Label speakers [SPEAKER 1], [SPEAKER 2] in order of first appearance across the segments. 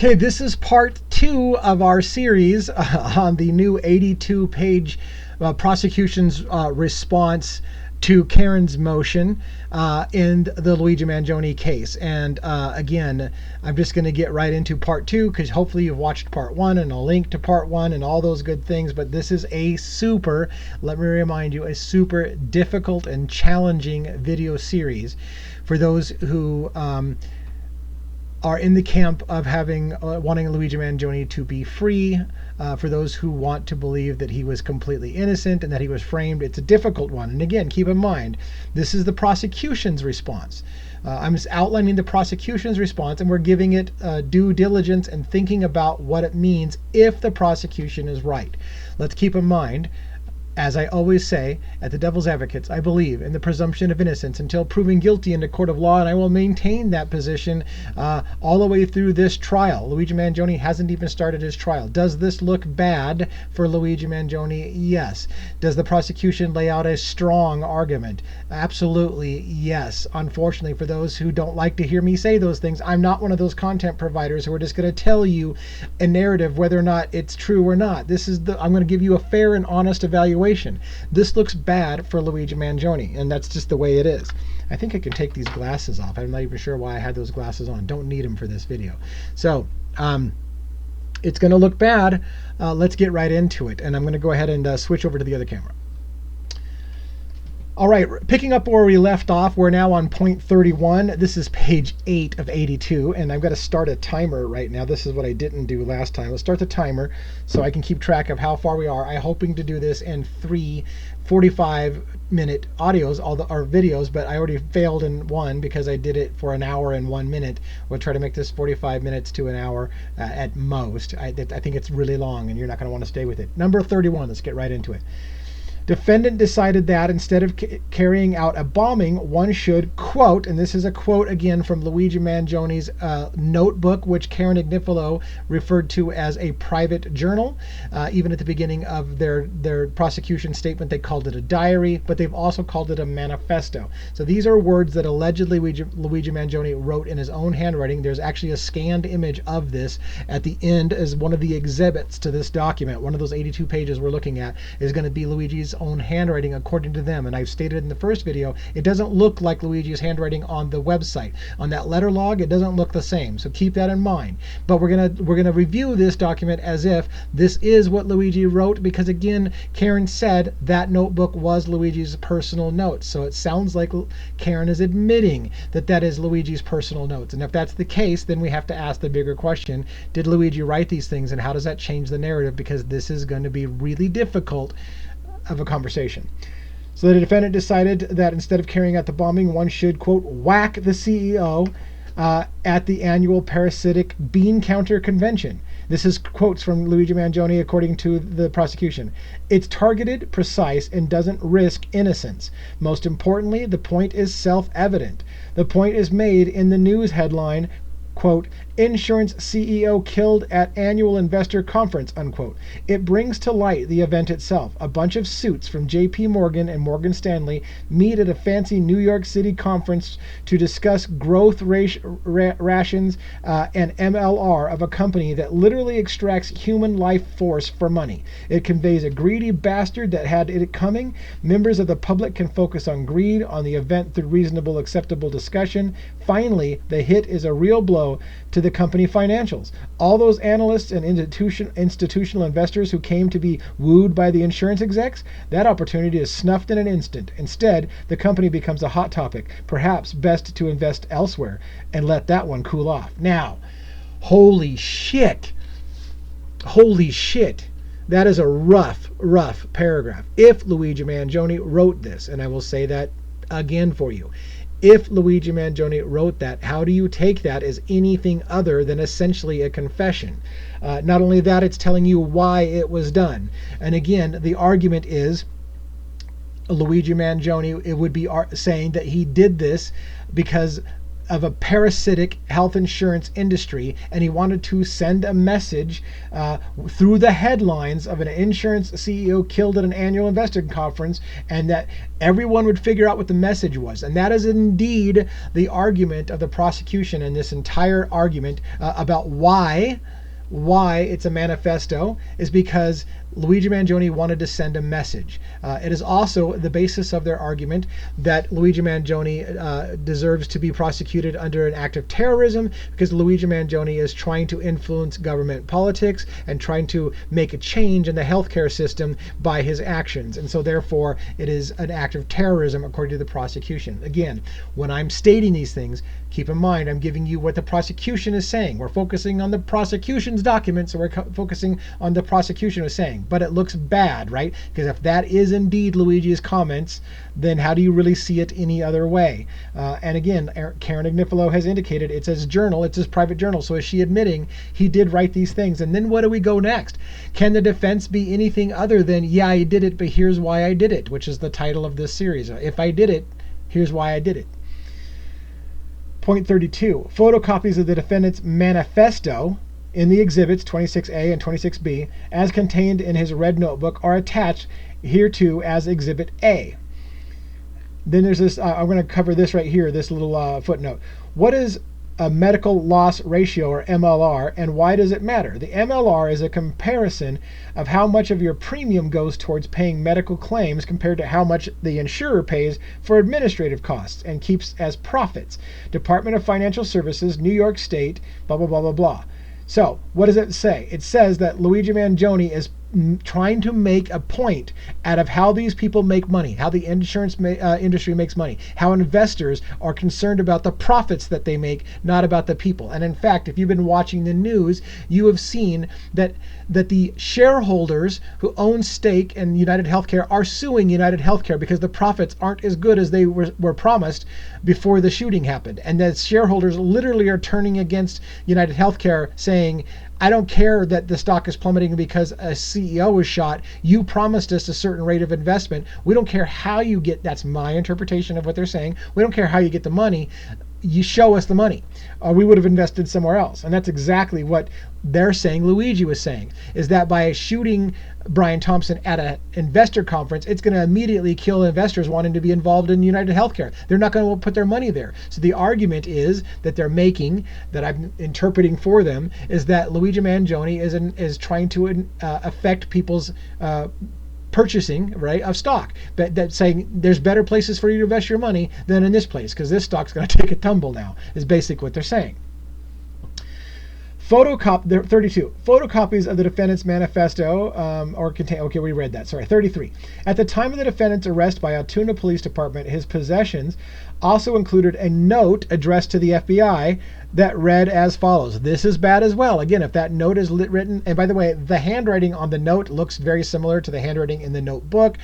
[SPEAKER 1] Okay, this is part 2 of our series on the new 82-page prosecution's response to Karen's motion in the Luigi Mangione case. And again, I'm just going to get right into part 2 because hopefully you've watched part 1 and I'll link to part 1 and all those good things. But this is a super, let me remind you, a super difficult and challenging video series for those who are in the camp of wanting Luigi Mangione to be free, for those who want to believe that he was completely innocent and that he was framed. It's a difficult one. And again, keep in mind, this is the prosecution's response. I'm just outlining the prosecution's response, and we're giving it due diligence and thinking about what it means if the prosecution is right. Let's keep in mind, as I always say, at the Devil's Advocates, I believe in the presumption of innocence until proven guilty in the court of law, and I will maintain that position all the way through this trial. Luigi Mangione hasn't even started his trial. Does this look bad for Luigi Mangione? Yes. Does the prosecution lay out a strong argument? Absolutely, yes. Unfortunately, for those who don't like to hear me say those things, I'm not one of those content providers who are just going to tell you a narrative whether or not it's true or not. I'm going to give you a fair and honest evaluation. This looks bad for Luigi Mangione, and that's just the way it is. I think I can take these glasses off. I'm not even sure why I had those glasses on. Don't need them for this video. So it's going to look bad. Let's get right into it, and I'm going to go ahead and switch over to the other camera. All right, picking up where we left off, we're now on point 31. This is page 8 of 82, and I've got to start a timer right now. This is what I didn't do last time. Let's start the timer so I can keep track of how far we are. I'm hoping to do this in 3 45-minute audios, or videos, but I already failed in one because I did it for an hour and 1 minute. We'll try to make this 45 minutes to an hour at most. I think it's really long, and you're not going to want to stay with it. Number 31, let's get right into it. Defendant decided that instead of carrying out a bombing, one should, quote, and this is a quote again from Luigi Mangione's notebook, which Karen Agnifilo referred to as a private journal. Even at the beginning of their prosecution statement, they called it a diary, but they've also called it a manifesto. So these are words that allegedly Luigi Mangione wrote in his own handwriting. There's actually a scanned image of this at the end as one of the exhibits to this document. One of those 82 pages we're looking at is going to be Luigi's own handwriting according to them, and I've stated in the first video, it doesn't look like Luigi's handwriting on the website. On that letter log, it doesn't look the same, so keep that in mind. But we're gonna review this document as if this is what Luigi wrote, because again, Karen said that notebook was Luigi's personal notes, so it sounds like Karen is admitting that that is Luigi's personal notes. And if that's the case, then we have to ask the bigger question, did Luigi write these things, and how does that change the narrative? Because this is going to be really difficult of a conversation. So the defendant decided that instead of carrying out the bombing, one should, quote, whack the CEO at the annual parasitic bean counter convention. This is quotes from Luigi Mangione according to the prosecution. It's targeted, precise, and doesn't risk innocence. Most importantly, the point is self-evident. The point is made in the news headline, quote, insurance CEO killed at annual investor conference, unquote. It brings to light the event itself. A bunch of suits from JP Morgan and Morgan Stanley meet at a fancy New York City conference to discuss growth rations and MLR of a company that literally extracts human life force for money. It conveys a greedy bastard that had it coming. Members of the public can focus on greed, on the event through reasonable, acceptable discussion. Finally, the hit is a real blow to the company financials. All those analysts and institutional investors who came to be wooed by the insurance execs, that opportunity is snuffed in an instant. Instead, the company becomes a hot topic. Perhaps best to invest elsewhere and let that one cool off. Now, holy shit. Holy shit. That is a rough paragraph. If Luigi Mangione wrote this, and I will say that again for you, if Luigi Mangione wrote that, how do you take that as anything other than essentially a confession? Not only that, it's telling you why it was done. And again, the argument is Luigi Mangione, it would be saying that he did this because of a parasitic health insurance industry, and he wanted to send a message through the headlines of an insurance CEO killed at an annual investor conference, and that everyone would figure out what the message was. And that is indeed the argument of the prosecution in this entire argument about why it's a manifesto, is because Luigi Mangione wanted to send a message. It is also the basis of their argument that Luigi Mangione deserves to be prosecuted under an act of terrorism, because Luigi Mangione is trying to influence government politics and trying to make a change in the healthcare system by his actions. And so therefore it is an act of terrorism according to the prosecution. Again, when I'm stating these things, keep in mind I'm giving you what the prosecution is saying. We're focusing on the prosecution's documents, so we're focusing on the prosecution is saying. But it looks bad, right? Because if that is indeed Luigi's comments, then how do you really see it any other way? And again, Karen Agnifilo has indicated it's his journal, it's his private journal. So is she admitting he did write these things? And then what do we go next? Can the defense be anything other than, yeah, I did it, but here's why I did it, which is the title of this series. If I did it, here's why I did it. Point 32, photocopies of the defendant's manifesto in the exhibits 26A and 26B, as contained in his red notebook, are attached hereto as Exhibit A. Then there's this, I'm going to cover this right here, this little footnote. What is a medical loss ratio, or MLR, and why does it matter? The MLR is a comparison of how much of your premium goes towards paying medical claims compared to how much the insurer pays for administrative costs and keeps as profits. Department of Financial Services, New York State, blah, blah, blah, blah, blah. So what does it say? It says that Luigi Mangione is trying to make a point out of how these people make money, how the insurance industry makes money, how investors are concerned about the profits that they make, not about the people. And in fact, if you've been watching the news, you have seen that the shareholders who own stake in United Healthcare are suing United Healthcare because the profits aren't as good as they were promised before the shooting happened. And the shareholders literally are turning against United Healthcare, saying, I don't care that the stock is plummeting because a CEO was shot. You promised us a certain rate of investment. We don't care how you get, that's my interpretation of what they're saying. We don't care how you get the money. You show us the money, or we would have invested somewhere else. And that's exactly what they're saying Luigi was saying, is that by shooting Brian Thompson at an investor conference, it's going to immediately kill investors wanting to be involved in United Healthcare. They're not going to put their money there. So the argument is that they're making, that I'm interpreting for them, is that Luigi Mangione is trying to affect people's purchasing, right, of stock, but that's saying there's better places for you to invest your money than in this place, because this stock's going to take a tumble now, is basically what they're saying. 32 photocopies of the defendant's manifesto okay, we read that, sorry. 33, at the time of the defendant's arrest by Altoona Police Department, his possessions also included a note addressed to the FBI that read as follows. This is bad as well. Again, if that note is written, and by the way, the handwriting on the note looks very similar to the handwriting in the notebook.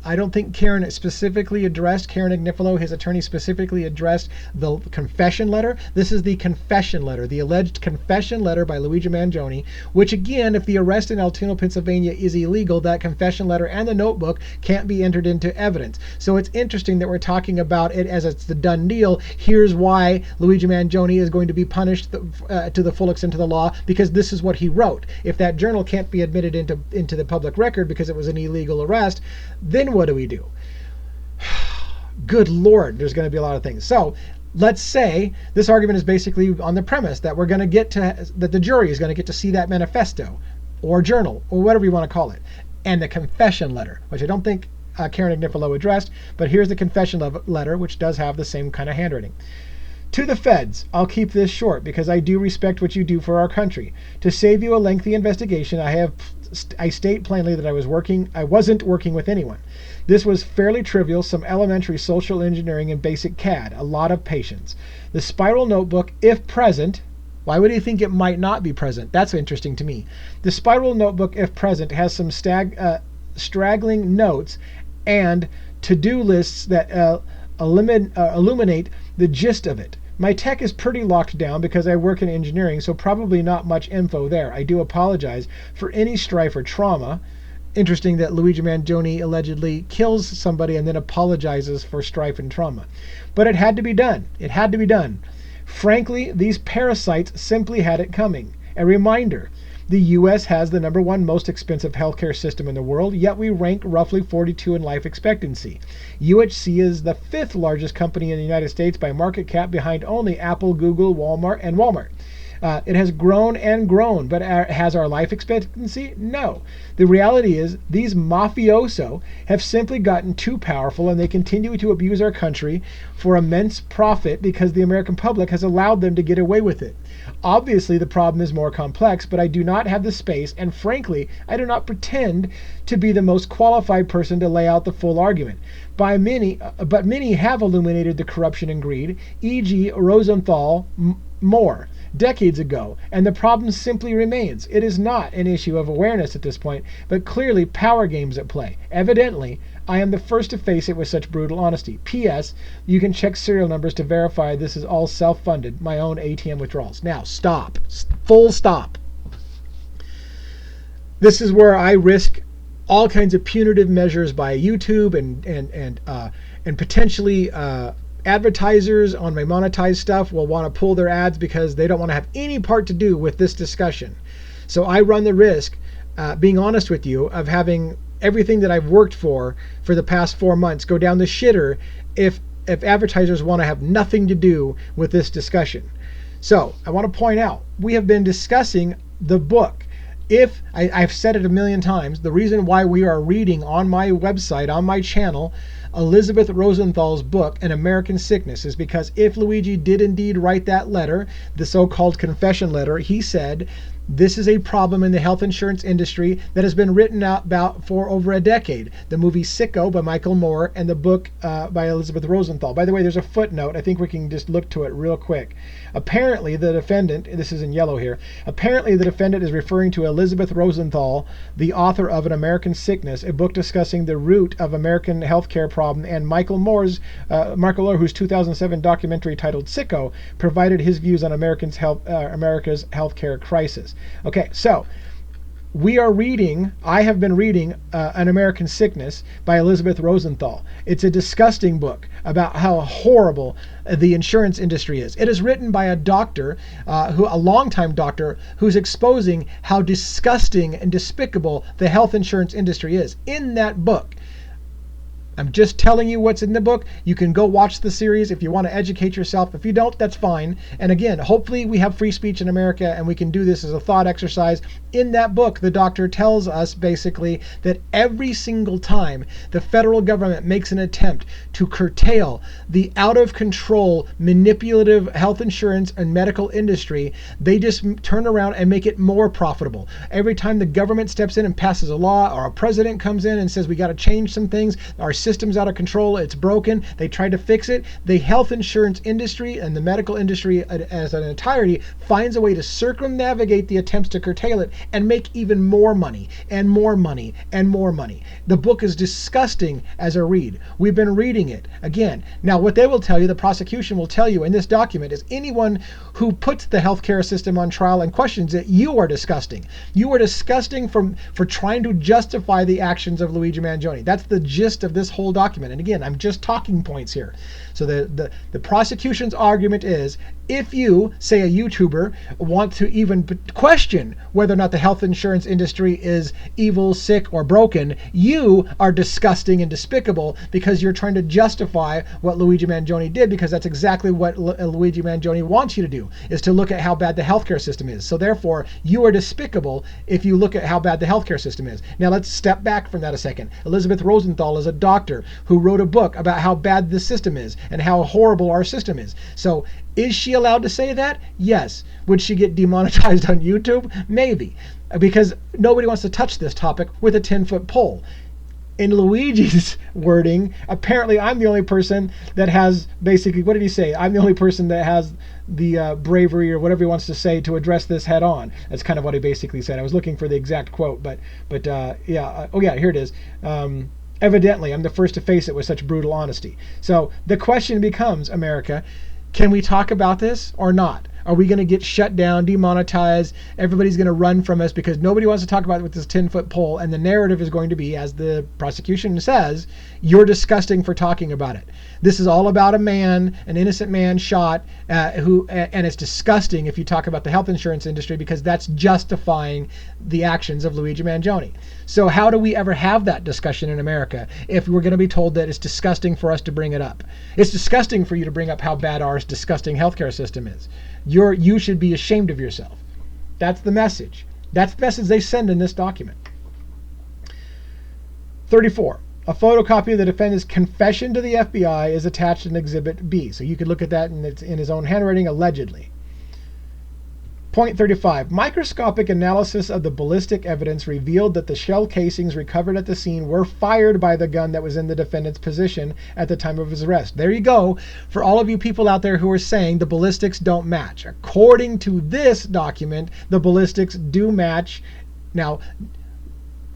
[SPEAKER 1] I don't think Karen specifically addressed, Karen Agnifilo, his attorney, specifically addressed the confession letter. This is the confession letter, the alleged confession letter by Luigi Mangione, which again, if the arrest in Altoona, Pennsylvania is illegal, that confession letter and the notebook can't be entered into evidence. So it's interesting that we're talking about it as it's the done deal. Here's why Luigi Mangione is going to be punished to the full extent of the law, because this is what he wrote. If that journal can't be admitted into the public record because it was an illegal arrest, then what do we do? Good Lord, there's going to be a lot of things. So let's say this argument is basically on the premise that we're going to get to, that the jury is going to get to see that manifesto or journal or whatever you want to call it, and the confession letter, which I don't think Karen Agnifilo addressed, but here's the confession letter, which does have the same kind of handwriting. To the feds, I'll keep this short because I do respect what you do for our country. To save you a lengthy investigation, I state plainly that I wasn't working with anyone. This was fairly trivial, some elementary social engineering and basic CAD, a lot of patience. The spiral notebook, if present, why would you think it might not be present? That's interesting to me. The spiral notebook, if present, has some straggling notes and to-do lists that illuminate the gist of it. My tech is pretty locked down because I work in engineering, so probably not much info there. I do apologize for any strife or trauma interesting that Luigi Mangione allegedly kills somebody and then apologizes for strife and trauma. But it had to be done. It had to be done. Frankly, these parasites simply had it coming. A reminder, the U.S. has the #1 most expensive healthcare system in the world, yet we rank roughly 42 in life expectancy. UHC is the 5th largest company in the United States by market cap, behind only Apple, Google, Walmart, and Walmart. It has grown and grown, but has our life expectancy? No. The reality is these mafioso have simply gotten too powerful, and they continue to abuse our country for immense profit because the American public has allowed them to get away with it. Obviously, the problem is more complex, but I do not have the space, and frankly, I do not pretend to be the most qualified person to lay out the full argument. But many have illuminated the corruption and greed, e.g. Rosenthal, more decades ago, and the problem simply remains. It is not an issue of awareness at this point, but clearly power games at play. Evidently, I am the first to face it with such brutal honesty. P.S. You can check serial numbers to verify this is all self-funded, my own ATM withdrawals. Now, stop. Full stop. This is where I risk all kinds of punitive measures by YouTube and potentially advertisers on my monetized stuff will want to pull their ads because they don't want to have any part to do with this discussion. So I run the risk, being honest with you, of having everything that I've worked for the past 4 months go down the shitter if advertisers want to have nothing to do with this discussion. So I want to point out, we have been discussing the book. I've said it a million times, the reason why we are reading on my website, on my channel, Elizabeth Rosenthal's book, An American Sickness, is because if Luigi did indeed write that letter, the so-called confession letter, he said, this is a problem in the health insurance industry that has been written out about for over a decade. The movie Sicko by Michael Moore and the book by Elizabeth Rosenthal. By the way, there's a footnote. I think we can just look to it real quick. Apparently, the defendant, this is in yellow here, apparently the defendant is referring to Elizabeth Rosenthal, the author of An American Sickness, a book discussing the root of American healthcare problem, and Michael Moore, whose 2007 documentary titled Sicko, provided his views on America's healthcare crisis. Okay, so I have been reading An American Sickness by Elizabeth Rosenthal. It's a disgusting book about how horrible the insurance industry is. It is written by a doctor, a longtime doctor, who's exposing how disgusting and despicable the health insurance industry is. In that book, I'm just telling you what's in the book. You can go watch the series if you want to educate yourself. If you don't, that's fine. And again, hopefully we have free speech in America and we can do this as a thought exercise. In that book, the doctor tells us basically that every single time the federal government makes an attempt to curtail the out of control, manipulative health insurance and medical industry, they just turn around and make it more profitable. Every time the government steps in and passes a law, or a president comes in and says we got to change some things, our system's out of control, it's broken, they try to fix it, the health insurance industry and the medical industry as an entirety finds a way to circumnavigate the attempts to curtail it and make even more money and more money and more money. The book is disgusting as a read. We've been reading it. Again, now what they will tell you, the prosecution will tell you in this document, is anyone who puts the healthcare system on trial and questions it, you are disgusting. You are disgusting for trying to justify the actions of Luigi Mangione. That's the gist of this whole document. And again, I'm just talking points here. So the prosecution's argument is, if you, say a YouTuber, want to even question whether or not the health insurance industry is evil, sick, or broken, you are disgusting and despicable because you're trying to justify what Luigi Mangione did, because that's exactly what Luigi Mangione wants you to do, is to look at how bad the healthcare system is. So therefore, you are despicable if you look at how bad the healthcare system is. Now let's step back from that a second. Elizabeth Rosenthal is a doctor who wrote a book about how bad the system is and how horrible our system is. So is she allowed to say that? Yes. Would she get demonetized on YouTube? Maybe. Because nobody wants to touch this topic with a 10-foot pole. In Luigi's wording, apparently I'm the only person that has basically, what did he say? I'm the only person that has the bravery, or whatever he wants to say, to address this head on. That's kind of what he basically said. I was looking for the exact quote, but yeah. Oh yeah, here it is. Evidently, I'm the first to face it with such brutal honesty. So the question becomes, America, can we talk about this or not? Are we going to get shut down, demonetized? Everybody's going to run from us because nobody wants to talk about it with this 10-foot pole. And the narrative is going to be, as the prosecution says, you're disgusting for talking about it. This is all about a man, an innocent man shot, and it's disgusting if you talk about the health insurance industry because that's justifying the actions of Luigi Mangione. So how do we ever have that discussion in America if we're going to be told that it's disgusting for us to bring it up? It's disgusting for you to bring up how bad our disgusting healthcare system is. You should be ashamed of yourself. That's the message. That's the message they send in this document. 34. A photocopy of the defendant's confession to the FBI is attached in Exhibit B. So you could look at that, and it's in his own handwriting, allegedly. Point 35. Microscopic analysis of the ballistic evidence revealed that the shell casings recovered at the scene were fired by the gun that was in the defendant's possession at the time of his arrest. There you go. For all of you people out there who are saying the ballistics don't match. According to this document, the ballistics do match. Now,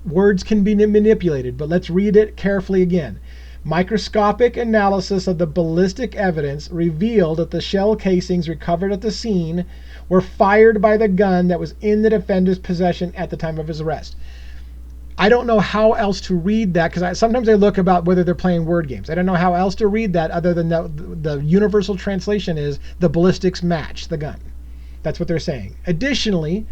[SPEAKER 1] words can be manipulated, but let's read it carefully again. Microscopic analysis of the ballistic evidence revealed that the shell casings recovered at the scene were fired by the gun that was in the defendant's possession at the time of his arrest. I don't know how else to read that because sometimes I look about whether they're playing word games. I don't know how else to read that other than the universal translation is the ballistics match the gun. That's what they're saying. Additionally,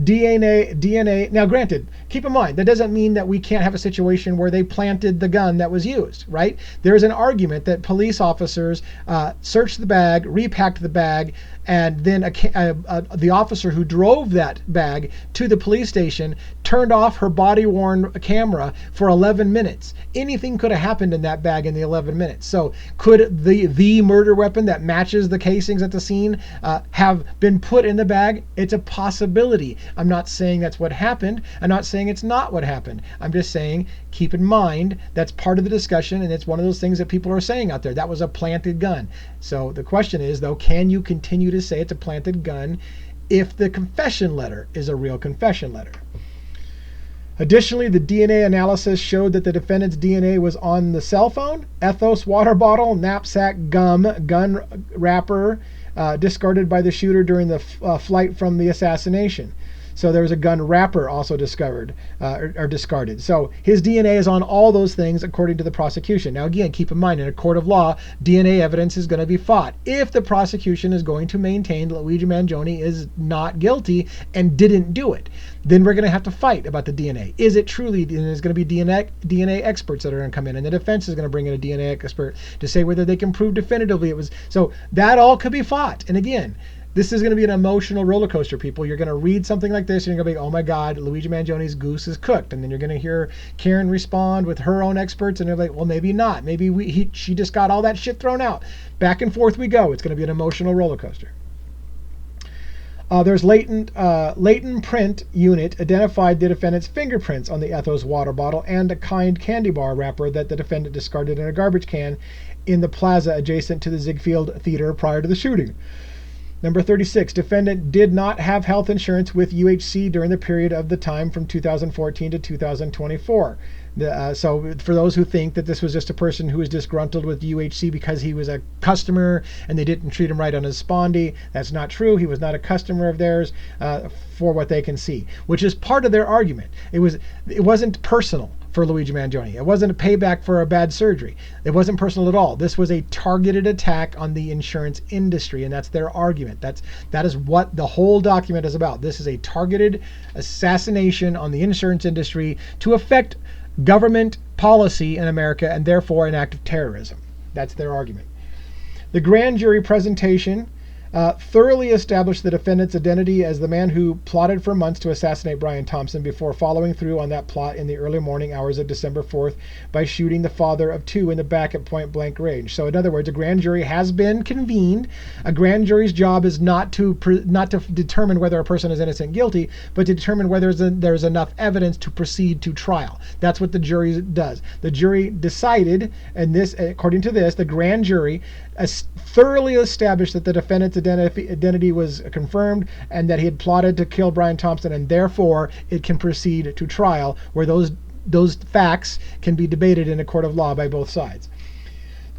[SPEAKER 1] DNA. Now, granted, keep in mind, that doesn't mean that we can't have a situation where they planted the gun that was used, right? There's an argument that police officers searched the bag, repacked the bag, and then the officer who drove that bag to the police station turned off her body-worn camera for 11 minutes. Anything could have happened in that bag in the 11 minutes. So could the murder weapon that matches the casings at the scene have been put in the bag? It's a possibility. I'm not saying that's what happened. I'm not saying it's not what happened. I'm just saying keep in mind that's part of the discussion, and it's one of those things that people are saying out there. That was a planted gun. So the question is, though, can you continue to say it's a planted gun if the confession letter is a real confession letter? Additionally, the DNA analysis showed that the defendant's DNA was on the cell phone, ethos water bottle, knapsack, gum, gun wrapper, discarded by the shooter during the flight from the assassination. So there was a gun wrapper also discovered or discarded. So his DNA is on all those things according to the prosecution. Now again, keep in mind, in a court of law, DNA evidence is going to be fought. If the prosecution is going to maintain that Luigi Mangione is not guilty and didn't do it, then we're going to have to fight about the DNA. Is it truly, and there's going to be DNA experts that are going to come in, and the defense is going to bring in a DNA expert to say whether they can prove definitively it was. So that all could be fought. And again, this is going to be an emotional roller coaster, people. You're going to read something like this and you're going to be, oh my God, Luigi Mangione's goose is cooked. And then you're going to hear Karen respond with her own experts and they're like, well, maybe not. Maybe she just got all that shit thrown out. Back and forth we go. It's going to be an emotional roller coaster. There's latent print unit identified the defendant's fingerprints on the Ethos water bottle and a Kind candy bar wrapper that the defendant discarded in a garbage can in the plaza adjacent to the Ziegfeld Theater prior to the shooting. Number 36, defendant did not have health insurance with UHC during the period of the time from 2014 to 2024. So for those who think that this was just a person who was disgruntled with UHC because he was a customer and they didn't treat him right on his spondy, that's not true. He was not a customer of theirs for what they can see, which is part of their argument. It wasn't personal for Luigi Mangione. It wasn't a payback for a bad surgery. It wasn't personal at all. This was a targeted attack on the insurance industry, and that's their argument. That is what the whole document is about. This is a targeted assassination on the insurance industry to affect government policy in America and therefore an act of terrorism. That's their argument. The grand jury presentation thoroughly established the defendant's identity as the man who plotted for months to assassinate Brian Thompson before following through on that plot in the early morning hours of December 4th by shooting the father of two in the back at point blank range. So in other words, a grand jury has been convened. A grand jury's job is not to determine whether a person is innocent and guilty, but to determine whether there's enough evidence to proceed to trial. That's what the jury does. The jury decided, and this, according to this, the grand jury thoroughly established that the defendant's identity was confirmed and that he had plotted to kill Brian Thompson, and therefore it can proceed to trial where those facts can be debated in a court of law by both sides.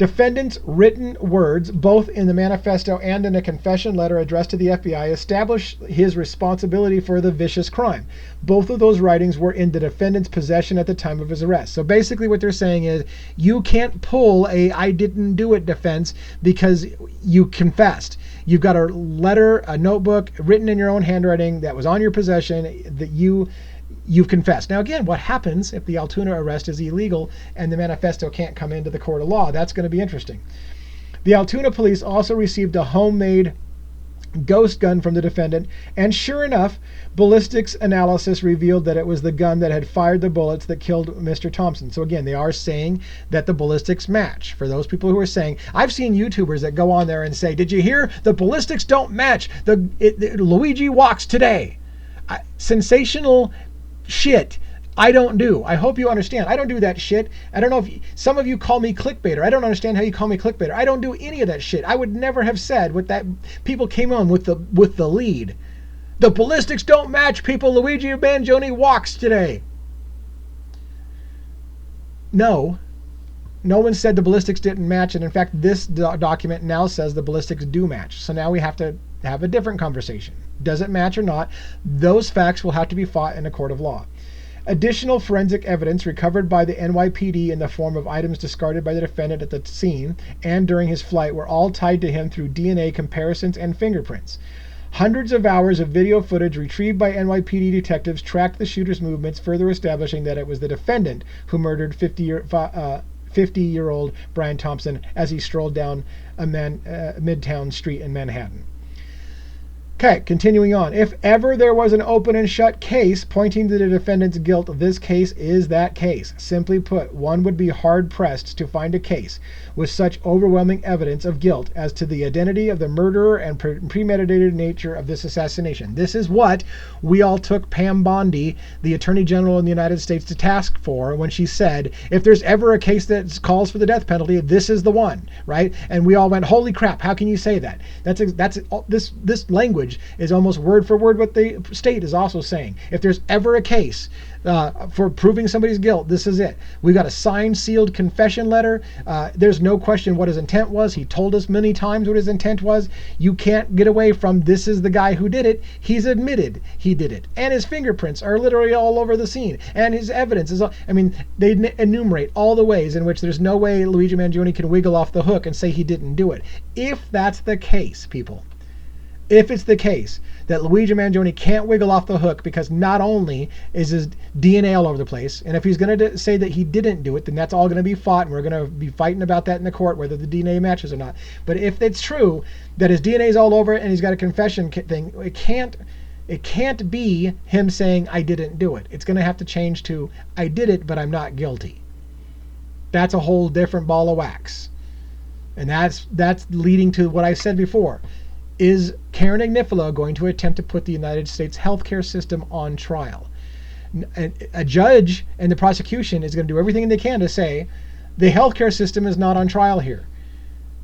[SPEAKER 1] Defendant's written words, both in the manifesto and in a confession letter addressed to the FBI, establish his responsibility for the vicious crime. Both of those writings were in the defendant's possession at the time of his arrest. So basically what they're saying is you can't pull a "I didn't do it" defense because you confessed. You've got a letter, a notebook written in your own handwriting that was on your possession that you've confessed. Now, again, what happens if the Altoona arrest is illegal and the manifesto can't come into the court of law? That's going to be interesting. The Altoona police also received a homemade ghost gun from the defendant, and sure enough, ballistics analysis revealed that it was the gun that had fired the bullets that killed Mr. Thompson. So again, they are saying that the ballistics match. For those people who are saying, I've seen YouTubers that go on there and say, did you hear? The ballistics don't match. Luigi walks today. Sensational shit I don't do. I hope you understand. I don't do that shit. I don't know if some of you call me clickbaiter. I don't understand how you call me clickbaiter. I don't do any of that shit. I would never have said what that people came on with the lead. The ballistics don't match, people. Luigi Mangione walks today. No one said the ballistics didn't match, and in fact this document now says the ballistics do match. So now we have to have a different conversation. Does it match or not? Those facts will have to be fought in a court of law. Additional forensic evidence recovered by the NYPD in the form of items discarded by the defendant at the scene and during his flight were all tied to him through DNA comparisons and fingerprints. Hundreds of hours of video footage retrieved by NYPD detectives tracked the shooter's movements, further establishing that it was the defendant who murdered 50-year-old Brian Thompson as he strolled down a Midtown street in Manhattan. Okay, continuing on. If ever there was an open and shut case pointing to the defendant's guilt, this case is that case. Simply put, one would be hard-pressed to find a case with such overwhelming evidence of guilt as to the identity of the murderer and premeditated nature of this assassination. This is what we all took Pam Bondi, the Attorney General in the United States, to task for when she said, if there's ever a case that calls for the death penalty, this is the one, right? And we all went, holy crap, how can you say that? This language is almost word for word what the state is also saying. If there's ever a case for proving somebody's guilt, this is it. We got a signed, sealed confession letter. There's no question what his intent was. He told us many times what his intent was. You can't get away from this is the guy who did it. He's admitted he did it. And his fingerprints are literally all over the scene. And his evidence is, they enumerate all the ways in which there's no way Luigi Mangione can wiggle off the hook and say he didn't do it. If that's the case, people, if it's the case that Luigi Mangione can't wiggle off the hook because not only is his DNA all over the place, and if he's going to say that he didn't do it, then that's all going to be fought, and we're going to be fighting about that in the court, whether the DNA matches or not. But if it's true that his DNA is all over it and he's got a confession thing, it can't be him saying, I didn't do it. It's going to have to change to, I did it, but I'm not guilty. That's a whole different ball of wax. And that's leading to what I said before. Is Karen Agnifilo going to attempt to put the United States healthcare system on trial? A judge and the prosecution is going to do everything they can to say the healthcare system is not on trial here.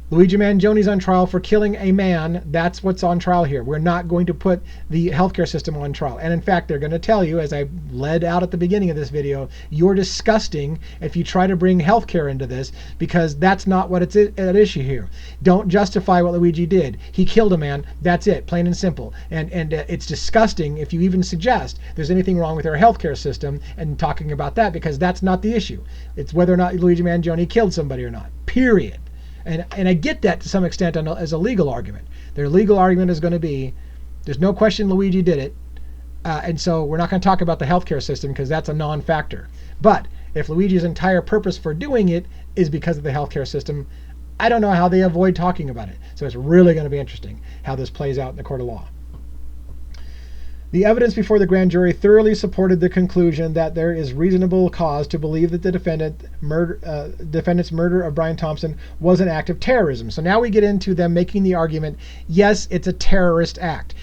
[SPEAKER 1] Luigi Mangione's on trial for killing a man. That's what's on trial here. We're not going to put the healthcare system on trial. And in fact, they're going to tell you, as I led out at the beginning of this video, you're disgusting if you try to bring healthcare into this, because that's not what it's at issue here. Don't justify what Luigi did. He killed a man. That's it, plain and simple. And it's disgusting if you even suggest there's anything wrong with our healthcare system and talking about that, because that's not the issue. It's whether or not Luigi Mangione killed somebody or not, period. And I get that to some extent as a legal argument. Their legal argument is going to be, there's no question Luigi did it, and so we're not going to talk about the healthcare system because that's a non-factor. But if Luigi's entire purpose for doing it is because of the healthcare system, I don't know how they avoid talking about it. So it's really going to be interesting how this plays out in the court of law. The evidence before the grand jury thoroughly supported the conclusion that there is reasonable cause to believe that the defendant's murder of Brian Thompson was an act of terrorism. So now we get into them making the argument, yes, it's a terrorist act.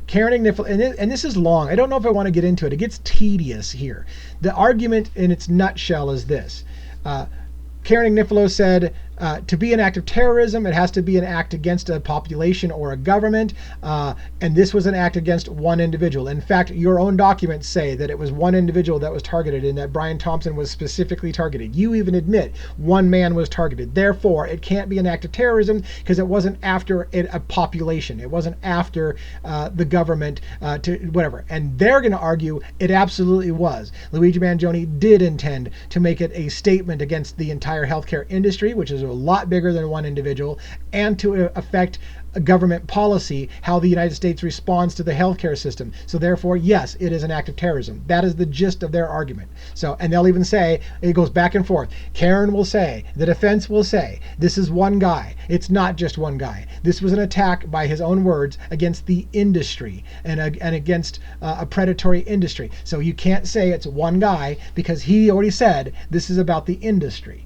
[SPEAKER 1] Karen Agnifilo, and this is long. I don't know if I want to get into it. It gets tedious here. The argument in its nutshell is this. Karen Agnifilo said, To be an act of terrorism, it has to be an act against a population or a government, and this was an act against one individual. In fact, your own documents say that it was one individual that was targeted and that Brian Thompson was specifically targeted. You even admit one man was targeted. Therefore, it can't be an act of terrorism because it wasn't after a population. It wasn't after the government to whatever. And they're going to argue it absolutely was. Luigi Mangione did intend to make it a statement against the entire healthcare industry, which is a lot bigger than one individual, and to affect government policy, how the United States responds to the healthcare system. So therefore, yes, it is an act of terrorism. That is the gist of their argument. So, and they'll even say, it goes back and forth. Karen will say, the defense will say, this is one guy. It's not just one guy. This was an attack, by his own words, against the industry and against a predatory industry. So you can't say it's one guy because he already said this is about the industry.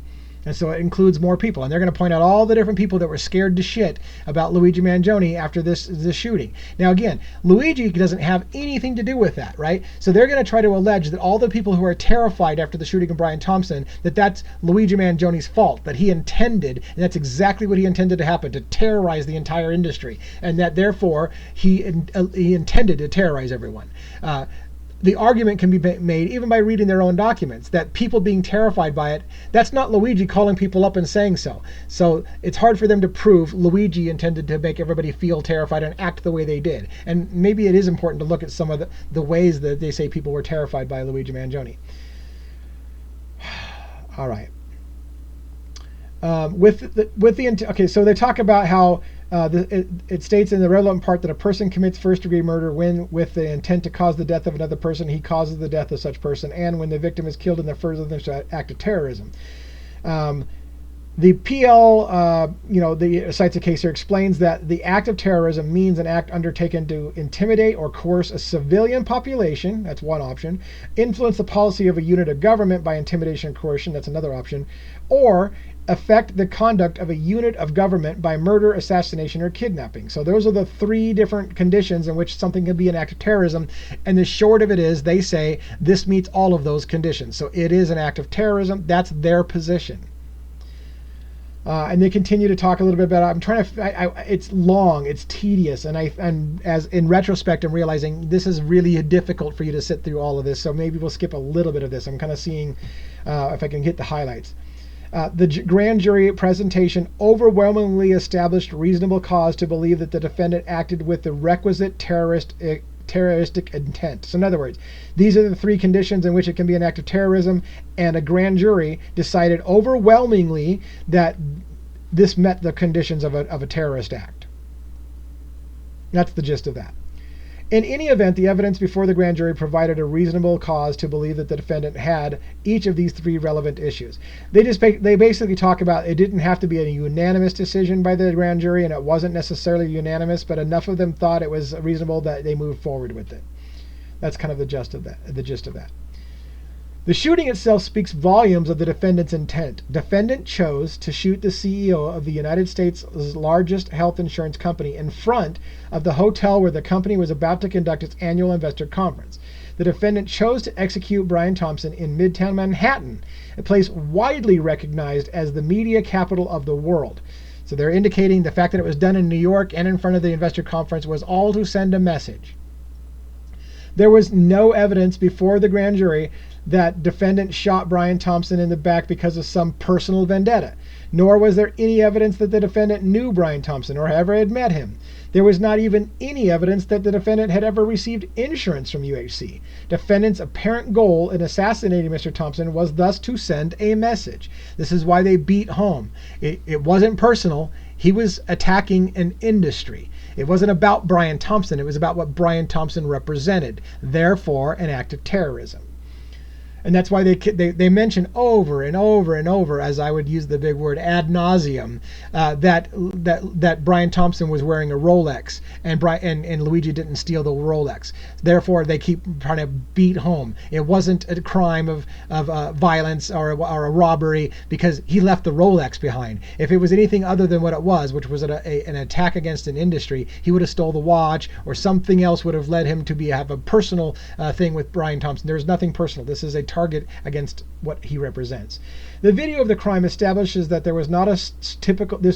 [SPEAKER 1] And so it includes more people. And they're going to point out all the different people that were scared to shit about Luigi Mangione after this shooting. Now, again, Luigi doesn't have anything to do with that, right? So they're going to try to allege that all the people who are terrified after the shooting of Brian Thompson, that's Luigi Mangione's fault, that he intended, and that's exactly what he intended to happen, to terrorize the entire industry. And that, therefore, he intended to terrorize everyone. The argument can be made even by reading their own documents that people being terrified by it, that's not Luigi calling people up and saying so. So it's hard for them to prove Luigi intended to make everybody feel terrified and act the way they did. And maybe it is important to look at some of the ways that they say people were terrified by Luigi Mangione. All right. Okay, so they talk about how it states in the relevant part that a person commits first-degree murder when, with the intent to cause the death of another person, he causes the death of such person, and when the victim is killed in the furtherance act of terrorism. The PL, the cites a case here, explains that the act of terrorism means an act undertaken to intimidate or coerce a civilian population, that's one option, influence the policy of a unit of government by intimidation and coercion, that's another option, or affect the conduct of a unit of government by murder, assassination, or kidnapping. So those are the three different conditions in which something can be an act of terrorism. And the short of it is, they say this meets all of those conditions. So it is an act of terrorism. That's their position. And they continue to talk a little bit about it. I'm trying to, it's long, it's tedious, and as in retrospect, I'm realizing this is really difficult for you to sit through all of this. So maybe we'll skip a little bit of this. I'm kind of seeing if I can hit the highlights. The grand jury presentation overwhelmingly established reasonable cause to believe that the defendant acted with the requisite terroristic intent. So in other words, these are the three conditions in which it can be an act of terrorism, and a grand jury decided overwhelmingly that this met the conditions of a terrorist act. That's the gist of that. In any event, the evidence before the grand jury provided a reasonable cause to believe that the defendant had each of these three relevant issues. They basically talk about it didn't have to be a unanimous decision by the grand jury, and it wasn't necessarily unanimous, but enough of them thought it was reasonable that they moved forward with it. That's kind of the gist of that. The shooting itself speaks volumes of the defendant's intent. Defendant chose to shoot the CEO of the United States' largest health insurance company in front of the hotel where the company was about to conduct its annual investor conference. The defendant chose to execute Brian Thompson in Midtown Manhattan, a place widely recognized as the media capital of the world. So they're indicating the fact that it was done in New York and in front of the investor conference was all to send a message. There was no evidence before the grand jury that defendant shot Brian Thompson in the back because of some personal vendetta, nor was there any evidence that the defendant knew Brian Thompson or ever had met him. There was not even any evidence that the defendant had ever received insurance from UHC. Defendant's apparent goal in assassinating Mr. Thompson was thus to send a message. This is why they beat home. It wasn't personal. He was attacking an industry. It wasn't about Brian Thompson. It was about what Brian Thompson represented. Therefore, an act of terrorism. And that's why they mention over and over and over, as I would use the big word ad nauseum, that Brian Thompson was wearing a Rolex and Luigi didn't steal the Rolex. Therefore, they keep trying to beat home it wasn't a crime of violence or a robbery because he left the Rolex behind. If it was anything other than what it was, which was an attack against an industry, he would have stole the watch or something else would have led him to have a personal thing with Brian Thompson. There's nothing personal. This is a target against what he represents. The video of the crime establishes that this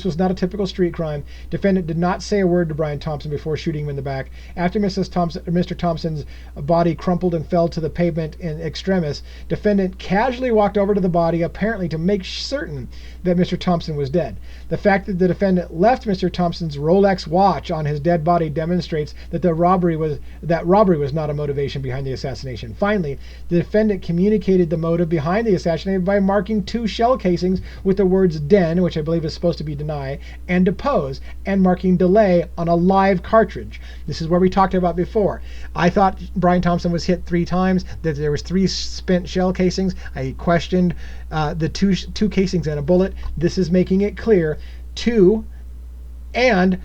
[SPEAKER 1] was not a typical street crime. Defendant did not say a word to Brian Thompson before shooting him in the back. After Mr. Thompson's body crumpled and fell to the pavement in extremis, defendant casually walked over to the body, apparently to make certain that Mr. Thompson was dead. The fact that the defendant left Mr. Thompson's Rolex watch on his dead body demonstrates that robbery was not a motivation behind the assassination. Finally, the defendant communicated the motive behind the assassination by marking 2 shell casings with the words "den," which I believe is supposed to be deny, and "depose," and marking "delay" on a live cartridge. This is where we talked about before. I thought Brian Thompson was hit 3 times, that there was 3 spent shell casings. I questioned the two casings and a bullet. This is making it clear. 2, and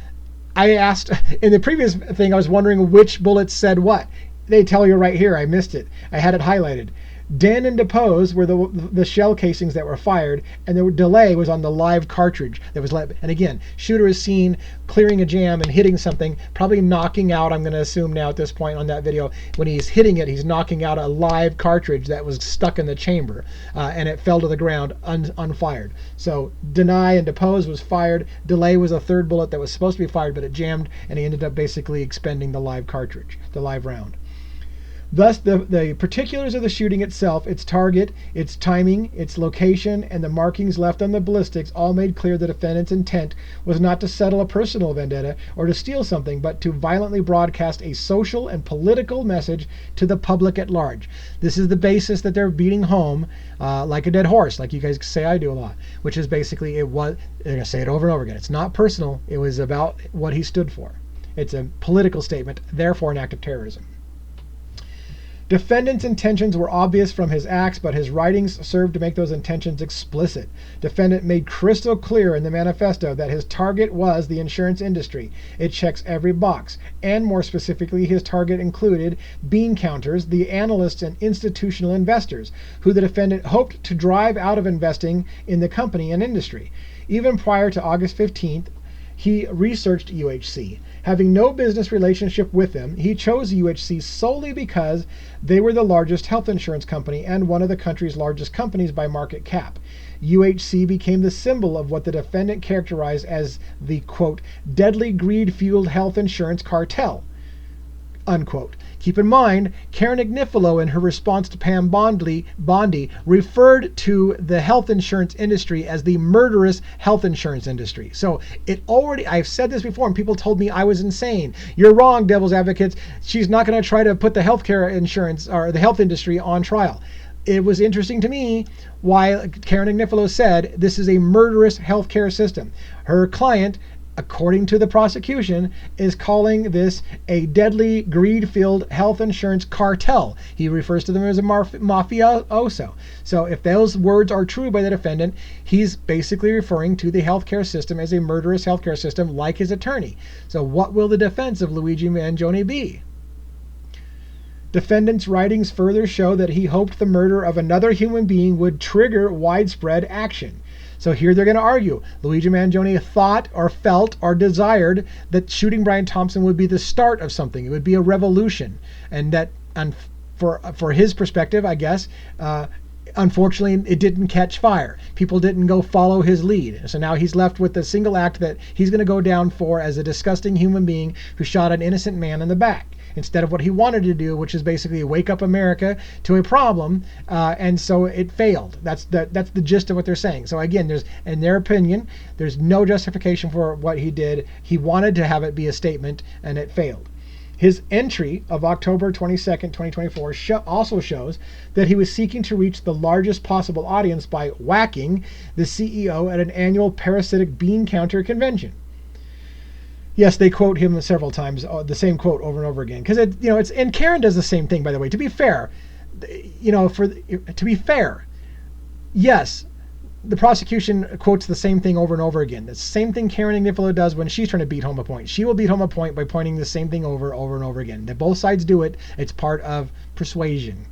[SPEAKER 1] I asked in the previous thing, I was wondering which bullets said what. They tell you right here. I missed it. I had it highlighted. Den and depose were the shell casings that were fired, and the delay was on the live cartridge that was let. And again, shooter is seen clearing a jam and hitting something, probably knocking out, I'm going to assume now at this point on that video, when he's hitting it, he's knocking out a live cartridge that was stuck in the chamber, and it fell to the ground unfired. So deny and depose was fired. Delay was a 3rd bullet that was supposed to be fired, but it jammed, and he ended up basically expending the live cartridge, the live round. Thus, the particulars of the shooting itself, its target, its timing, its location, and the markings left on the ballistics all made clear the defendant's intent was not to settle a personal vendetta or to steal something, but to violently broadcast a social and political message to the public at large. This is the basis that they're beating home like a dead horse, like you guys say I do a lot, which is basically they're going to say it over and over again. It's not personal. It was about what he stood for. It's a political statement, therefore an act of terrorism. Defendant's intentions were obvious from his acts, but his writings served to make those intentions explicit. Defendant made crystal clear in the manifesto that his target was the insurance industry. It checks every box, and more specifically, his target included bean counters, the analysts and institutional investors, who the defendant hoped to drive out of investing in the company and industry. Even prior to August 15th, he researched UHC. Having no business relationship with them, he chose UHC solely because they were the largest health insurance company and one of the country's largest companies by market cap. UHC became the symbol of what the defendant characterized as the, quote, deadly greed-fueled health insurance cartel, unquote. Keep in mind, Karen Agnifilo, in her response to Pam Bondi, referred to the health insurance industry as the murderous health insurance industry. So I've said this before, and people told me I was insane. You're wrong, devil's advocates. She's not going to try to put the healthcare insurance or the health industry on trial. It was interesting to me why Karen Agnifilo said this is a murderous healthcare system. Her client, according to the prosecution, is calling this a deadly greed-filled health insurance cartel. He refers to them as a mafioso. So if those words are true by the defendant, he's basically referring to the healthcare system as a murderous healthcare system, like his attorney. So what will the defense of Luigi Mangione be? Defendant's writings further show that he hoped the murder of another human being would trigger widespread action. So here they're going to argue. Luigi Mangione thought or felt or desired that shooting Brian Thompson would be the start of something. It would be a revolution. And that, for his perspective, I guess, unfortunately, it didn't catch fire. People didn't go follow his lead. So now he's left with the single act that he's going to go down for as a disgusting human being who shot an innocent man in the back, instead of what he wanted to do, which is basically wake up America to a problem, and so it failed. That's the gist of what they're saying. So again, in their opinion, there's no justification for what he did. He wanted to have it be a statement, and it failed. His entry of October 22nd, 2024 also shows that he was seeking to reach the largest possible audience by whacking the CEO at an annual parasitic bean counter convention. Yes, they quote him several times, the same quote over and over again, because it's and Karen does the same thing, by the way. To be fair, yes, the prosecution quotes the same thing over and over again. The same thing Karen Agnifilo does when she's trying to beat home a point. She will beat home a point by pointing the same thing over and over again. That both sides do it. It's part of persuasion.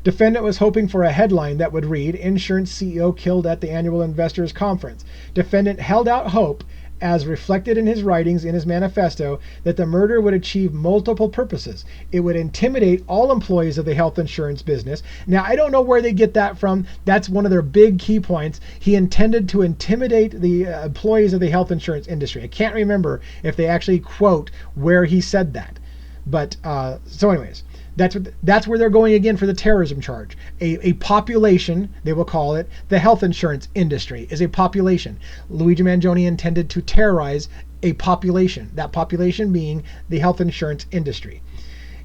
[SPEAKER 1] Defendant was hoping for a headline that would read, "Insurance CEO Killed at the Annual Investors Conference." Defendant held out hope as reflected in his writings in his manifesto, that the merger would achieve multiple purposes. It would intimidate all employees of the health insurance business. Now, I don't know where they get that from. That's one of their big key points. He intended to intimidate the employees of the health insurance industry. I can't remember if they actually quote where he said that. But so anyways, that's where they're going again for the terrorism charge. A population, they will call it, the health insurance industry is a population. Luigi Mangione intended to terrorize a population, that population being the health insurance industry.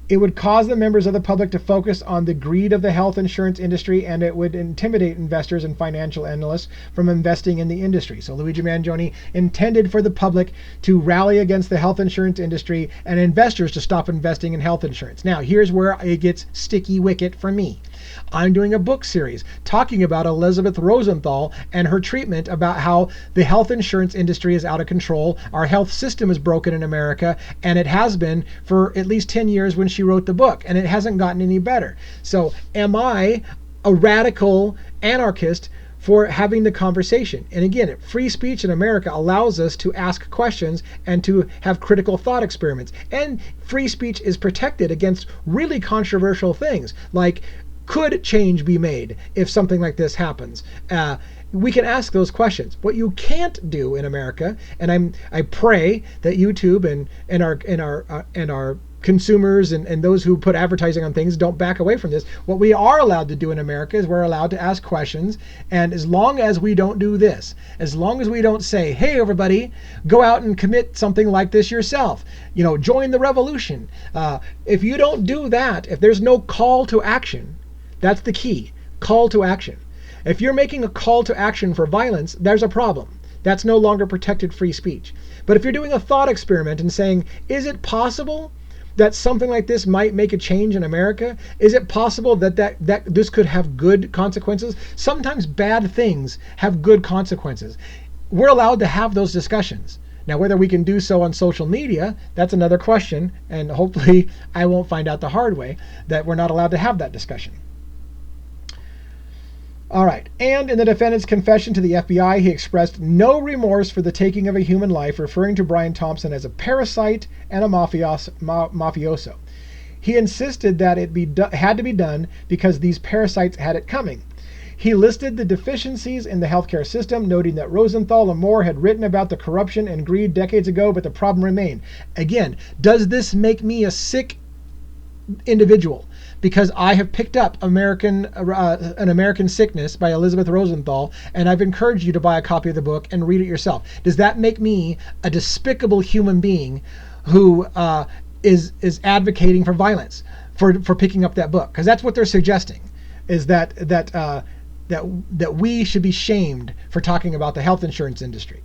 [SPEAKER 1] It would cause the members of the public to focus on the greed of the health insurance industry, and it would intimidate investors and financial analysts from investing in the industry. So Luigi Mangione intended for the public to rally against the health insurance industry and investors to stop investing in health insurance. Now, here's where it gets sticky wicket for me. I'm doing a book series talking about Elizabeth Rosenthal and her treatment about how the health insurance industry is out of control. Our health system is broken in America, and it has been for at least 10 years when she wrote the book, and it hasn't gotten any better. So am I a radical anarchist for having the conversation? And again, free speech in America allows us to ask questions and to have critical thought experiments. And free speech is protected against really controversial things like, could change be made if something like this happens? We can ask those questions. What you can't do in America, and I pray that YouTube and our consumers and those who put advertising on things don't back away from this. What we are allowed to do in America is we're allowed to ask questions. And as long as we don't do this, as long as we don't say, hey, everybody, go out and commit something like this yourself, join the revolution. If you don't do that, if there's no call to action, that's the key, call to action. If you're making a call to action for violence, there's a problem. That's no longer protected free speech. But if you're doing a thought experiment and saying, is it possible that something like this might make a change in America? Is it possible that this could have good consequences? Sometimes bad things have good consequences. We're allowed to have those discussions. Now, whether we can do so on social media, that's another question. And hopefully I won't find out the hard way that we're not allowed to have that discussion. All right, and in the defendant's confession to the FBI, he expressed no remorse for the taking of a human life, referring to Brian Thompson as a parasite and a mafioso. He insisted that it had to be done because these parasites had it coming. He listed the deficiencies in the healthcare system, noting that Rosenthal and Moore had written about the corruption and greed decades ago, but the problem remained. Again, does this make me a sick individual because I have picked up An American Sickness by Elizabeth Rosenthal, and I've encouraged you to buy a copy of the book and read it yourself? Does that make me a despicable human being who is advocating for violence for picking up that book? Because that's what they're suggesting, is that we should be shamed for talking about the health insurance industry.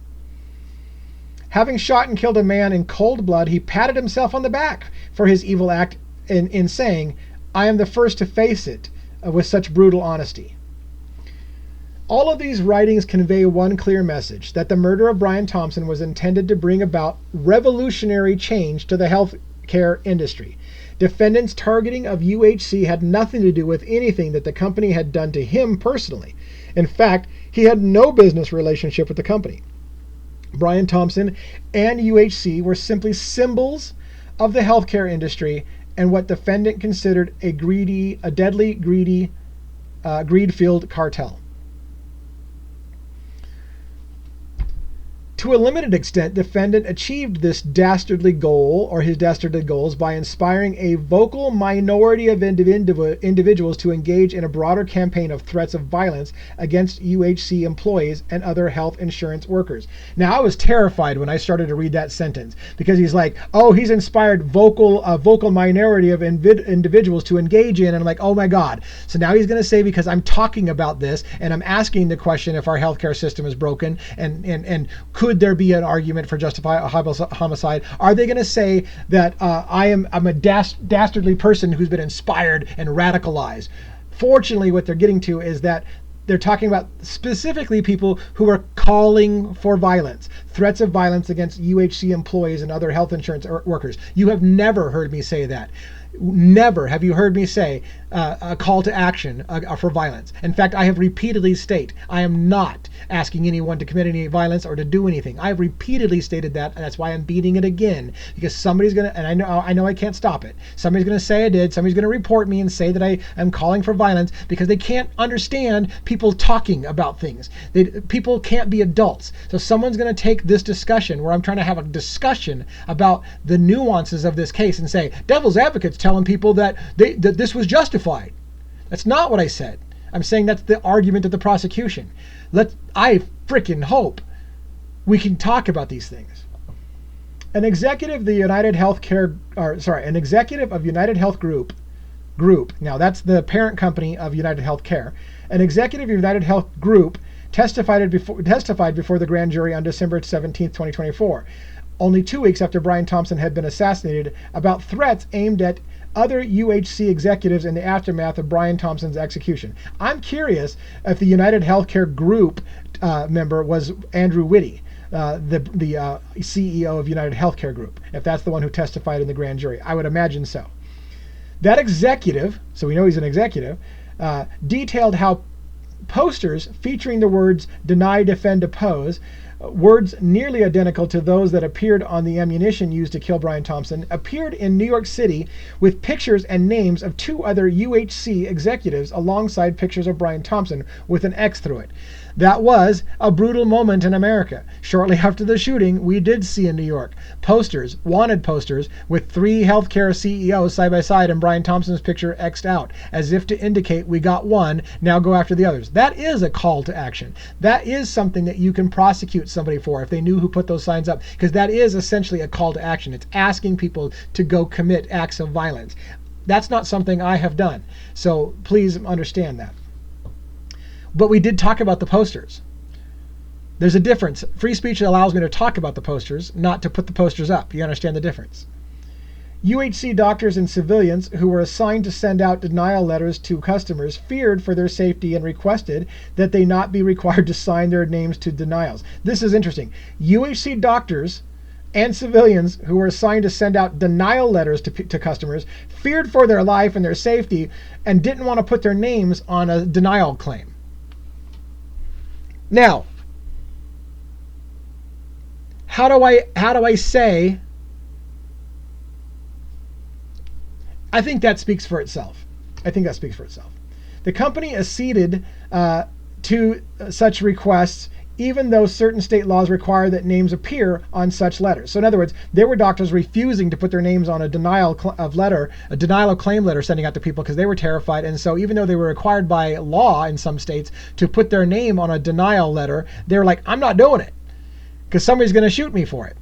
[SPEAKER 1] Having shot and killed a man in cold blood, he patted himself on the back for his evil act in saying, I am the first to face it with such brutal honesty. All of these writings convey one clear message, that the murder of Brian Thompson was intended to bring about revolutionary change to the healthcare industry. Defendants' targeting of UHC had nothing to do with anything that the company had done to him personally. In fact, he had no business relationship with the company. Brian Thompson and UHC were simply symbols of the healthcare industry and what defendant considered a deadly, greed-filled cartel. To a limited extent, defendant achieved this dastardly goal, or his dastardly goals, by inspiring a vocal minority of individuals to engage in a broader campaign of threats of violence against UHC employees and other health insurance workers. Now, I was terrified when I started to read that sentence, because he's like, oh, he's inspired a vocal minority of individuals to engage in, and I'm like, oh my God. So now he's going to say, because I'm talking about this, and I'm asking the question if our healthcare system is broken, and could there be an argument for justified homicide? Are they going to say that I'm a dastardly person who's been inspired and radicalized? Fortunately, what they're getting to is that they're talking about specifically people who are calling for violence, threats of violence against UHC employees and other health insurance workers. You have never heard me say that. Never have you heard me say a call to action for violence. In fact, I have repeatedly stated I am not asking anyone to commit any violence or to do anything. I have repeatedly stated that, and that's why I'm beating it again, because somebody's gonna, and I know I can't stop it. Somebody's gonna say I did. Somebody's gonna report me and say that I am calling for violence because they can't understand people talking about things. People can't be adults. So someone's gonna take this discussion where I'm trying to have a discussion about the nuances of this case and say devil's advocates telling people that that this was justified. That's not what I said. I'm saying that's the argument of the prosecution. I freaking hope we can talk about these things. An executive of United Health Group. Now that's the parent company of United Healthcare. An executive of United Health Group testified before the grand jury on December 17, 2024, only 2 weeks after Brian Thompson had been assassinated, about threats aimed at other UHC executives in the aftermath of Brian Thompson's execution. I'm curious if the United Healthcare Group member was Andrew Whitty, the CEO of United Healthcare Group, if that's the one who testified in the grand jury. I would imagine so. That executive, so we know he's an executive, detailed how posters featuring the words "deny, defend, oppose," words nearly identical to those that appeared on the ammunition used to kill Brian Thompson, appeared in New York City with pictures and names of 2 other UHC executives alongside pictures of Brian Thompson with an X through it. That was a brutal moment in America. Shortly after the shooting, we did see in New York posters, wanted posters, with 3 healthcare CEOs side by side and Brian Thompson's picture X'd out, as if to indicate we got one, now go after the others. That is a call to action. That is something that you can prosecute somebody for if they knew who put those signs up, because that is essentially a call to action. It's asking people to go commit acts of violence. That's not something I have done, so please understand that. But we did talk about the posters. There's a difference. Free speech allows me to talk about the posters, not to put the posters up. You understand the difference? UHC doctors and civilians who were assigned to send out denial letters to customers feared for their safety and requested that they not be required to sign their names to denials. This is interesting. UHC doctors and civilians who were assigned to send out denial letters to customers feared for their life and their safety and didn't want to put their names on a denial claim. Now, how do I say? I think that speaks for itself. The company acceded to such requests, even though certain state laws require that names appear on such letters. So in other words, there were doctors refusing to put their names on a denial of claim letter sending out to people because they were terrified. And so even though they were required by law in some states to put their name on a denial letter, they were like, I'm not doing it because somebody's going to shoot me for it.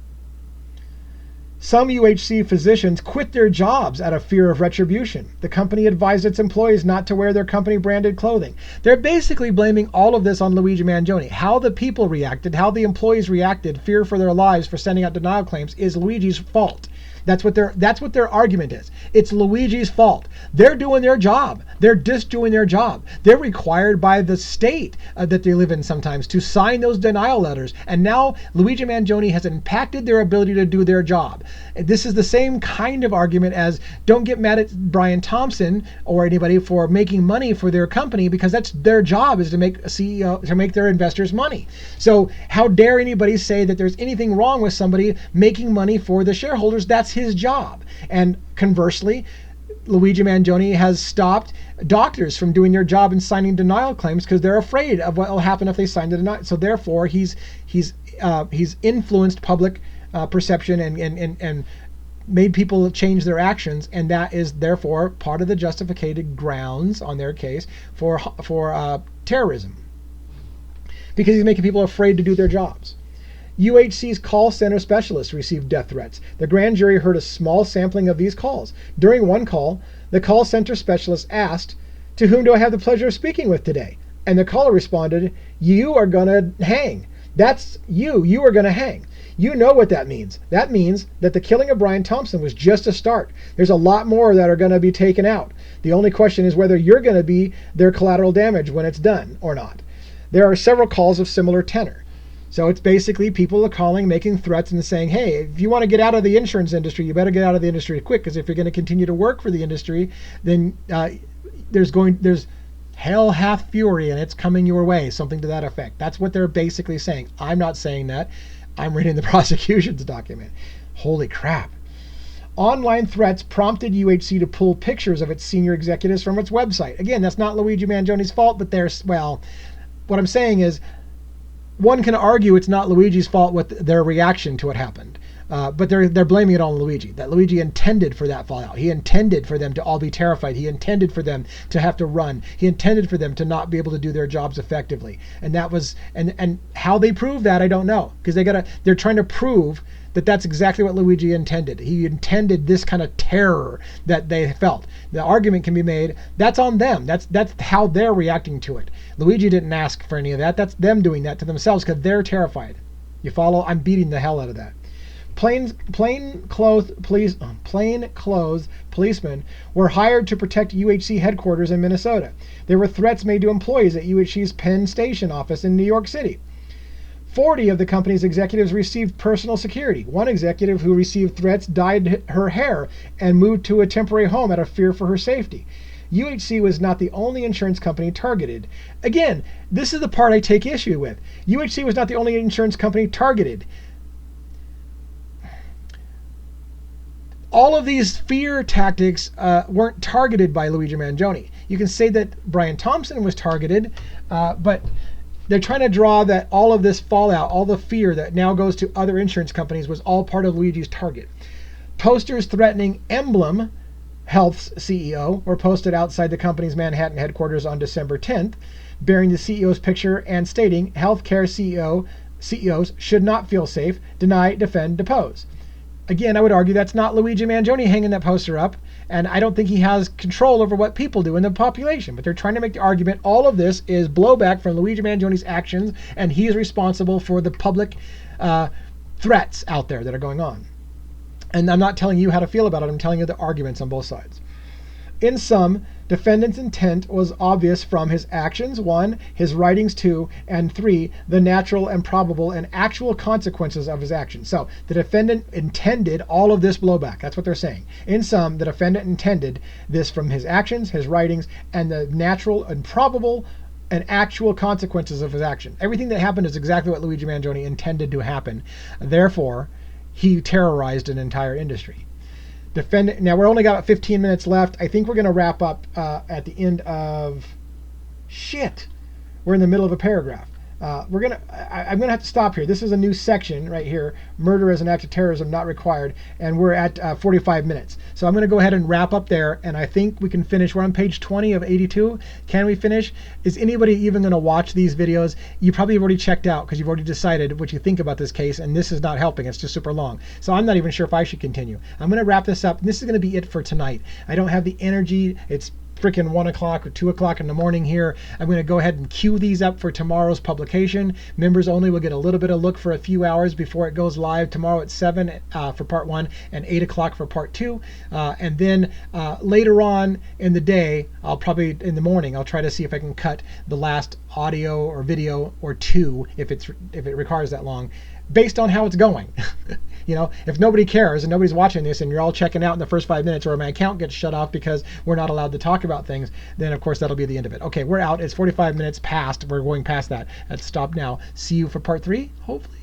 [SPEAKER 1] Some UHC physicians quit their jobs out of fear of retribution. The company advised its employees not to wear their company branded clothing. They're basically blaming all of this on Luigi Mangione. How the people reacted, how the employees reacted, fear for their lives for sending out denial claims, is Luigi's fault. That's what their argument is. It's Luigi's fault. They're doing their job. They're just doing their job. They're required by the state that they live in sometimes to sign those denial letters. And now Luigi Mangione has impacted their ability to do their job. This is the same kind of argument as don't get mad at Brian Thompson or anybody for making money for their company, because that's their job, is to make a CEO, to make their investors money. So how dare anybody say that there's anything wrong with somebody making money for the shareholders? That's his job. And conversely, Luigi Mangione has stopped doctors from doing their job and signing denial claims because they're afraid of what will happen if they sign the denial. So therefore, he's influenced public perception and made people change their actions, and that is therefore part of the justificated grounds on their case for terrorism, because he's making people afraid to do their jobs. UHC's call center specialists received death threats. The grand jury heard a small sampling of these calls. During one call, the call center specialist asked, "To whom do I have the pleasure of speaking with today?" And the caller responded, "You are gonna hang. That's you. You are gonna hang." You know what that means. That means that the killing of Brian Thompson was just a start. There's a lot more that are going to be taken out. The only question is whether you're going to be their collateral damage when it's done or not. There are several calls of similar tenor. So it's basically people are calling, making threats and saying, hey, if you want to get out of the insurance industry, you better get out of the industry quick, because if you're going to continue to work for the industry, then there's hell hath fury and it's coming your way, something to that effect. That's what they're basically saying. I'm not saying that. I'm reading the prosecution's document. Holy crap. Online threats prompted UHC to pull pictures of its senior executives from its website. Again, that's not Luigi Mangione's fault, but what I'm saying is, one can argue it's not Luigi's fault with their reaction to what happened. But they're blaming it on Luigi, that Luigi intended for that fallout. He intended for them to all be terrified. He intended for them to have to run. He intended for them to not be able to do their jobs effectively. And that was, and how they prove that, I don't know, because they're trying to prove that that's exactly what Luigi intended. He intended this kind of terror that they felt. The argument can be made, that's on them. That's how they're reacting to it. Luigi didn't ask for any of that. That's them doing that to themselves because they're terrified. You follow? I'm beating the hell out of that. Plainclothes policemen were hired to protect UHC headquarters in Minnesota. There were threats made to employees at UHC's Penn Station office in New York City. 40 of the company's executives received personal security. One executive who received threats dyed her hair and moved to a temporary home out of fear for her safety. UHC was not the only insurance company targeted. Again, this is the part I take issue with. UHC was not the only insurance company targeted. All of these fear tactics weren't targeted by Luigi Mangione. You can say that Brian Thompson was targeted, but they're trying to draw that all of this fallout, all the fear that now goes to other insurance companies was all part of Luigi's target. Posters threatening Emblem Health's CEO were posted outside the company's Manhattan headquarters on December 10th, bearing the CEO's picture and stating healthcare CEOs should not feel safe, deny, defend, depose. Again, I would argue that's not Luigi Mangione hanging that poster up, and I don't think he has control over what people do in the population. But they're trying to make the argument all of this is blowback from Luigi Mangione's actions, and he is responsible for the public threats out there that are going on. And I'm not telling you how to feel about it. I'm telling you the arguments on both sides. In sum, defendant's intent was obvious from his actions, 1, his writings, 2, and 3, the natural and probable and actual consequences of his actions. So the defendant intended all of this blowback. That's what they're saying. In sum, the defendant intended this from his actions, his writings, and the natural and probable and actual consequences of his action. Everything that happened is exactly what Luigi Mangione intended to happen. Therefore, he terrorized an entire industry. Now we're only got 15 minutes left. I think we're going to wrap up at the end of we're in the middle of a paragraph. I'm going to have to stop here. This is a new section right here. Murder as an act of terrorism not required. And we're at 45 minutes. So I'm going to go ahead and wrap up there. And I think we can finish. We're on page 20 of 82. Can we finish? Is anybody even going to watch these videos? You probably have already checked out because you've already decided what you think about this case. And this is not helping. It's just super long. So I'm not even sure if I should continue. I'm going to wrap this up. This is going to be it for tonight. I don't have the energy. It's freaking 1 o'clock or 2 o'clock in the morning here. I'm going to go ahead and queue these up for tomorrow's publication. Members only will get a little bit of look for a few hours before it goes live tomorrow at 7 for part 1 and 8 o'clock for part 2. And then later on in the day, in the morning, I'll try to see if I can cut the last audio or video or 2 if it requires that long, based on how it's going. If nobody cares and nobody's watching this and you're all checking out in the first 5 minutes, or my account gets shut off because we're not allowed to talk about things, then of course that'll be the end of it. Okay, we're out. It's 45 minutes past. We're going past that. Let's stop now. See you for part 3, hopefully.